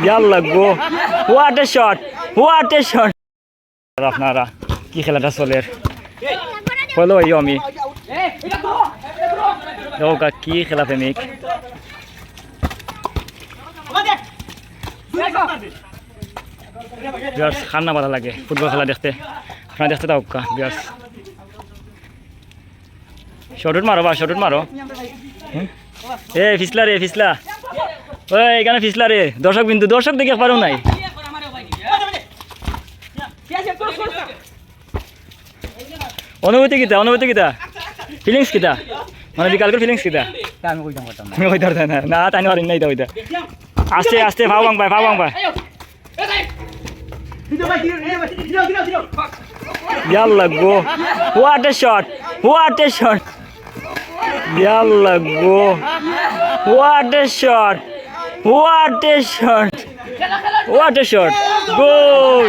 ইয়াল্লা go what a shot what a shot আপনারা কি খেলাটা চলে হলো আমি কি খেলা প্রেমিক খান্না ভালো লাগে ফুটবল খেলা দেখতে আপনারা দেখতে দাও বিয়াস শর্টউট মারো বা শর্টউট মারো এ ফিসলা রে ফিসলা ওই এখানে ফিসলা রে দর্শক বিন্দু দর্শক দেখে পারো নাই অনুভূতি কিতা ফিলিংস কিতা মানে বিকালকের ফিলিংস কিতা আমি কইতাম না তাই না নাই ওইটা আস্তে আস্তে ভাও বাং ভাই ইয়াল্লা গো হোয়াট এ শট ইয়াল্লা go what a shot goal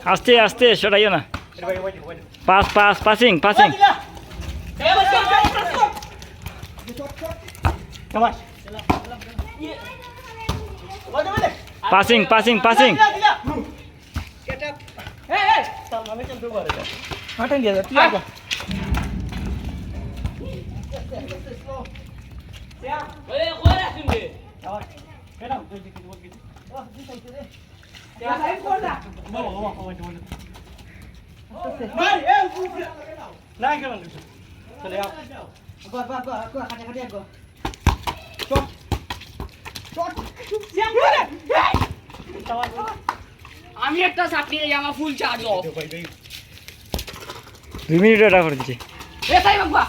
আস্তে আস্তে সরাইও না পাসিং আমি একটা চাকরি আমার ফুল চার্জ অফ 2 মিনিট এটা করে দিচ্ছি এ তাই বাবা